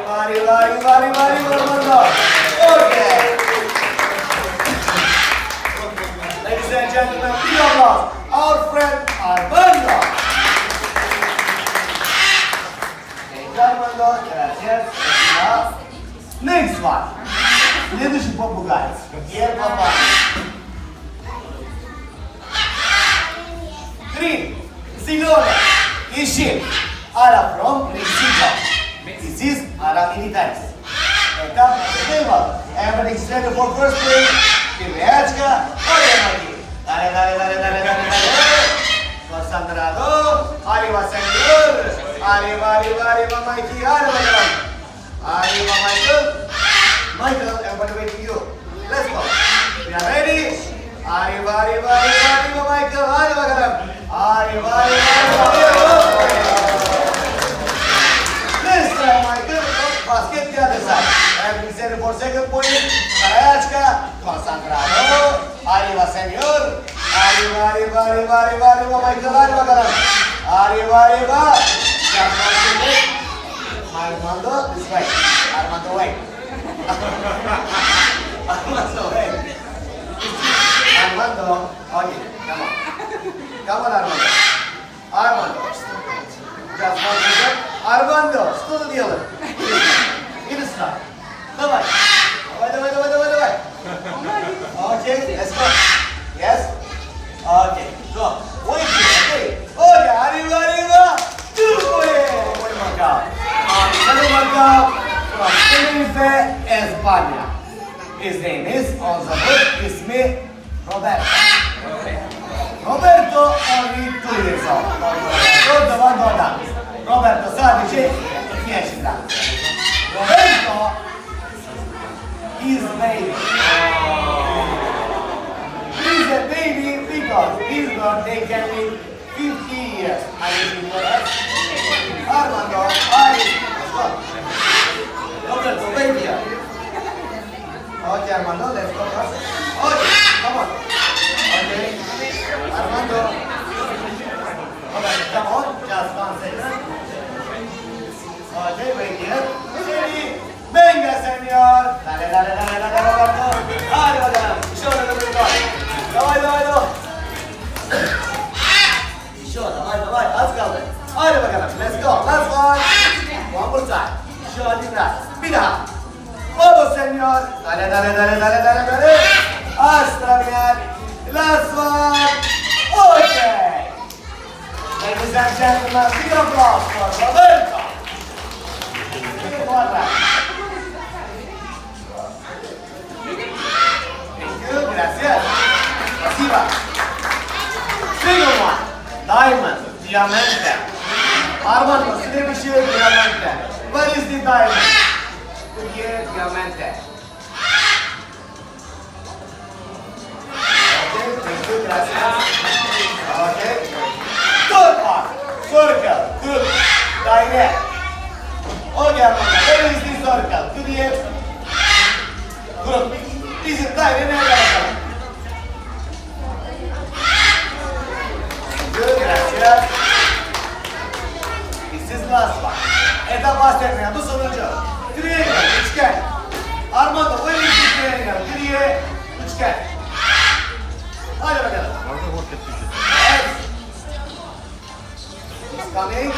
Armando. Okay. Ladies and gentlemen, big applause. Our friend Armando. Armando, gracias. Next one. Следующий попугай. Папа. Green, зеленый, ищи. Ara from Mexico. This is Ara Militares. Это тейбл. Everything set for first place. Пивячка. Dale. Concentrado. Arriba, señor. Arriba, Mikey. Arriba, Michael. Michael, everybody waiting you. Let's go. We are ready. Arriba, Michael. Arriba. This time, Michael. Basket the other side. Everything set for second point. Pivячка. Concentrado. Arriba, señor. Arriba, Michael. Arriba. Armando, this way. Armando, wait. Armando, okay, come on, Armando. Just 1 second. Armando, что ты делаешь? Иди сюда. Давай. Okay, let's go. Yes? Okay, go. Wait here, okay, arriba. Do it. From Tenerife, España. His name is, on the book, is me, Roberto. Roberto, only 2 years old. Roberto sadece 2 yaşında. Roberto is baby. He's a baby because his birthday can be 50 years. Are you sure that? Armando, let's go. Roberto, baby here. Okay, Armando, let's go first. Okay, come on. Okay, Armando. Okay, come on, just 1 second. Okay, wait here. Ready? Venga, señor. Dale, Roberto. Dale, bakalım. Şöyle Roberto. Давай. Şöyle, давай, az kaldı. Hadi bakalım, let's go. Last one. One more time. Şöyle biraz. Bir daha. Vamos, señor. Dale. Hasta bien. Last one. Okay. Ladies and gentlemen, big applause for Roberto. Thank you, gracias. Спасибо. Second one. Diamond, diamante. Armando, следующий diamante. Where is the diamond? Here, diamante. Okay, thank you, gracias. Okay. Third part. Circle. Good. Direct. Okay, Armando, where is the circle? To the end. Good. This is direct. Good, gracias. This is last one. Это bahsetmeyen bu sonuncu. Triangle, üçgen. Armando, where is the triangle? Triangle, üçgen. Hadi bakalım. Yes. It's coming.